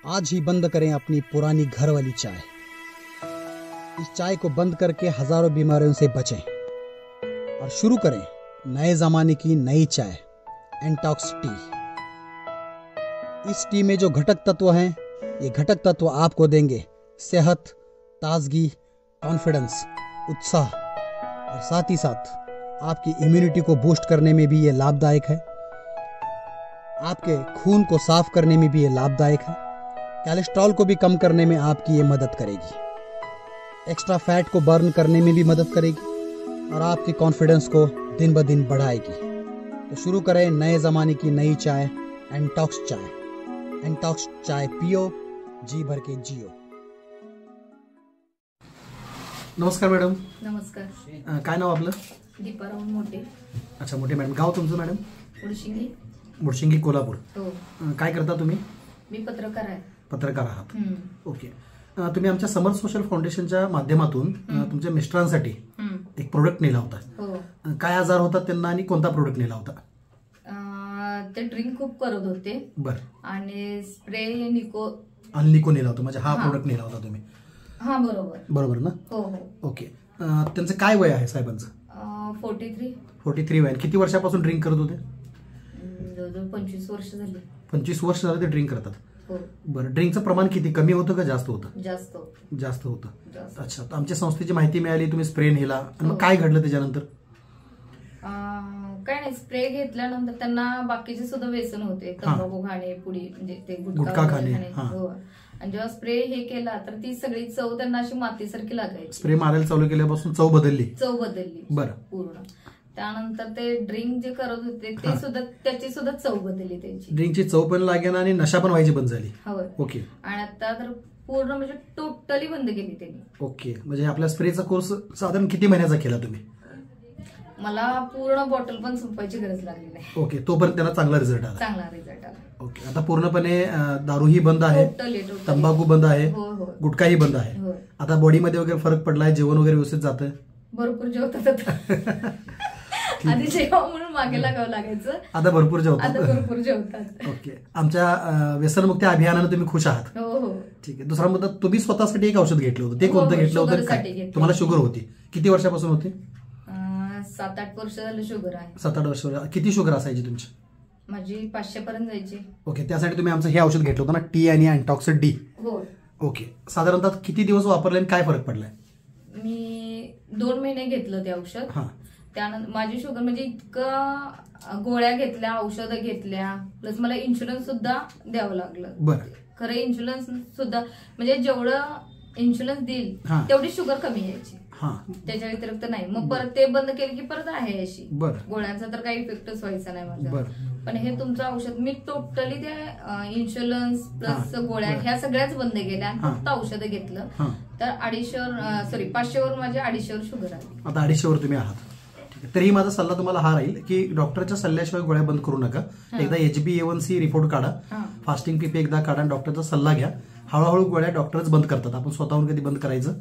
आज ही बंद करें अपनी पुरानी घर वाली चाय। इस चाय को बंद करके हजारों बीमारियों से बचें और शुरू करें नए जमाने की नई चाय एंटॉक्स टी। इस टी में जो घटक तत्व हैं, ये घटक तत्व आपको देंगे सेहत, ताजगी, कॉन्फिडेंस, उत्साह और साथ ही साथ आपकी इम्यूनिटी को बूस्ट करने में भी ये लाभदायक है। आपके खून को साफ करने में भी ये लाभदायक है। कोलेस्ट्रॉल को भी कम करने में आपकी ये मदद करेगी। एक्स्ट्रा फैट को बर्न करने में भी मदद करेगी और आपकी कॉन्फिडेंस को दिन ब दिन बढ़ाएगी। तो शुरू करें नए ज़माने की नई चाय एंटॉक्स चाय। एंटॉक्स चाय पियो, जी भर के जियो। नमस्कार मॅडम. नमस्कार. काय नाव आपलं? दीपा राहुल मोठे. अच्छा, मोठे मॅडम. गाव तुमचं मॅडम? मुडशिंगी. मुडशिंगी, कोल्हापूर. हो. काय करता तुम्ही? मी पत्रकार आहे. पत्रकार आहात. ओके. तुम्ही आमच्या समर सोशल फाउंडेशनच्या माध्यमातून तुमच्या मिस्टरांसाठी एक प्रोडक्ट नेला होता. हो. काय आजार होता त्यांना आणि कोणता प्रोडक्ट नेला होता? ते ड्रिंक खूप करत होते. बर. आणि स्प्रे निको नेला होता, म्हणजे हा प्रोडक्ट नेला होता तुम्ही? हा, बरोबर. बरोबर ना? हो हो. ओके. त्यांचं काय वय आहे साहेबांचं? 43 वय. किती वर्षापासून ड्रिंक करत होते? जवळजवळ 25 वर्ष झाली. 25 वर्ष झाले ते ड्रिंक करतात. हो. बरं. ड्रिंकचं प्रमाण किती, कमी होतं का जास्त होतं? जास्त होतं. अच्छा. तर आमच्या संस्थेची माहिती मिळाली, तुम्ही स्प्रे नेला आणि मग काय घडलं त्याच्यानंतर? काय नाही, स्प्रे घेतल्यानंतर त्यांना बाकीचे सुद्धा व्यसन होते. तंबाखू खाणे, पुडी म्हणजे ते गुटखा खाणे. हो. आणि जेव्हा स्प्रे हे केला तर ती सगळी चव त्यांना अशी मातीसारखी लागायची. स्प्रे मारायला चालू केल्यापासून चव बदलली. बरं. पूर्ण. त्यानंतर ते ड्रिंक जे करत होते ते सुद्धा, त्याची सुद्धा चव बदलली. त्यांची ड्रिंकची चव पण लागेना आणि नशा पण व्हायची बंद झाली. ओके. आणि आता तर पूर्ण म्हणजे टोटली बंद केली त्यांनी. ओके. म्हणजे आपल्या स्प्रेचा कोर्स साधारण किती महिन्याचा केला तुम्ही? मला पूर्ण बॉटल पण संपायची गरज लागली नाही. ओके. तोपर्यंत त्याला चांगला रिझल्ट आला. ओके. आता पूर्णपणे दारूही बंद आहे, तंबाखू बंद आहे, गुटखाही बंद आहे. आता बॉडीमध्ये वगैरे फरक पडलाय, जेवण वगैरे व्यवस्थित जातं? भरपूर जेवतात. आधी जेव्हा म्हणून मागे लागावं लागायचं, आता भरपूर जेवतात. ओके. आमच्या व्यसनमुक्ती अभियानाने तुम्ही खुश आहात? हो. ठीक आहे. दुसरा मुद्दा, तुम्ही स्वतःसाठी एक औषध घेतलं होतं, ते कोणतं घेतलं होतं? तुम्हाला शुगर होती. किती वर्षापासून होती? 7-8 वर्ष झालं शुगर आहे. 7-8 वर्ष. किती शुगर असायची तुमची? माझी 500 पर्यंत जायची. ओके. त्यासाठी तुम्ही आमचं हे औषध घेतलं होतं ना, टी आणि एंटॉक्स डी? हो. ओके. साधारणतः किती दिवस वापरले आणि काय फरक पडलाय? मी 2 महिने घेतलं ते औषध. त्यानंतर माझी शुगर म्हणजे इतकं गोळ्या घेतल्या, औषधं घेतल्या, प्लस मला इन्शुरन्स सुद्धा द्यावं लागलं. बरं. खरं इन्शुरन्स सुद्धा म्हणजे जेवढं इन्शुरन्स देईल तेवढी शुगर कमी यायची, त्याच्या व्यतिरिक्त नाही. मग परत ते बंद केले की परत आहे अशी. गोळ्यांचा तर काही इफेक्टच व्हायचा नाही माझा. पण हे तुमचं औषध मी टोटली त्या इन्शुरन्स प्लस गोळ्या ह्या सगळ्याच बंद केल्या आणि फक्त औषधं घेतलं. तर 500 वर माझे 250 वर शुगर आली. आता 250 वर तुम्ही आहात. तरी माझा सल्ला तुम्हाला हा राहील की डॉक्टरच्या सल्ल्याशिवाय गोळ्या बंद करू नका. एकदा HbA1c रिपोर्ट काढा, फास्टिंग PP एकदा काढा, डॉक्टरचा सल्ला घ्या. हळूहळू गोळ्या डॉक्टरच बंद करतात, आपण स्वतःहून कधी बंद करायचं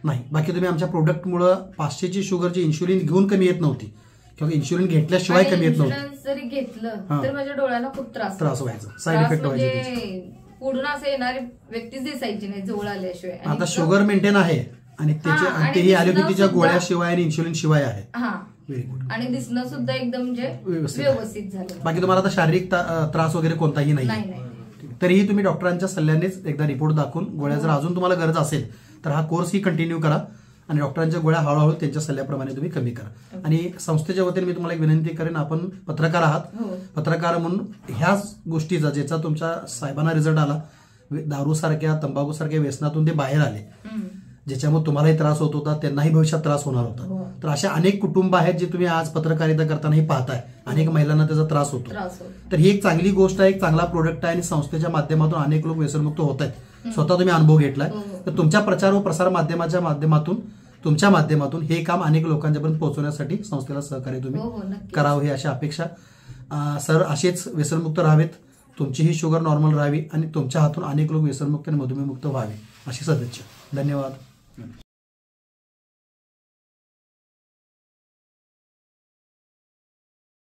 नाही. बाकी तुम्ही आमच्या प्रोडक्टमुळे 500ची शुगरची इन्शुलिन घेऊन कमी येत नव्हती किंवा इन्शुलिन घेतल्याशिवाय कमी येत नव्हती. जरी घेतलं तर माझ्या डोळ्यांना खूप त्रास व्हायचा, साईड इफेक्ट व्हायचे. पूर्ण असं येणारी व्यक्तीच दिसायची नाही जवळ आल्याशिवाय. आता शुगर मेंटेन आहे आणि तेही ॲलोपॅथीच्या गोळ्याशिवाय आणि इन्शुलिन शिवाय आहे. Very good. आणि दिसणं सुद्धा एकदम म्हणजे व्यवस्थित झालं. बाकी तुम्हाला आता शारीरिक त्रास वगैरे कोणताही नाही. तरीही तुम्ही डॉक्टरांच्या सल्ल्यानेच एकदा रिपोर्ट दाखवून गोळ्या, जर अजून तुम्हाला गरज असेल तर हा कोर्स ही कंटिन्यू करा आणि डॉक्टरांच्या गोळ्या हळूहळू त्यांच्या सल्ल्याप्रमाणे तुम्ही कमी करा. आणि संस्थेच्या वतीने मी तुम्हाला एक विनंती करेन, आपण पत्रकार आहात, पत्रकार म्हणून ह्याच गोष्टीचा ज्याचा तुमच्या साहेबांना रिझल्ट आला, दारूसारख्या तंबाखूसारख्या व्यसनातून ते बाहेर आले, ज्याच्यामुळे तुम्हालाही त्रास होत होता, त्यांनाही भविष्यात त्रास होणार होता. तर अशा अनेक कुटुंब आहेत जे तुम्ही आज पत्रकारिता करतानाही पाहताय, अनेक महिलांना त्याचा त्रास होतो. तर ही एक चांगली गोष्ट आहे, एक चांगला प्रोडक्ट आहे आणि संस्थेच्या माध्यमातून अनेक लोक व्यसनमुक्त होत आहेत. स्वतः तुम्ही अनुभव घेतलाय. तर तुमच्या प्रचार व प्रसार माध्यमाच्या माध्यमातून, तुमच्या माध्यमातून हे काम अनेक लोकांच्यापर्यंत पोहोचवण्यासाठी संस्थेला सहकार्य तुम्ही करावं, ही अशी अपेक्षा. सर असेच व्यसनमुक्त राहावेत, तुमचीही शुगर नॉर्मल राहावी आणि तुमच्या हातून अनेक लोक व्यसनमुक्त आणि मधुमेहमुक्त व्हावे, अशी सदिच्छा. धन्यवाद.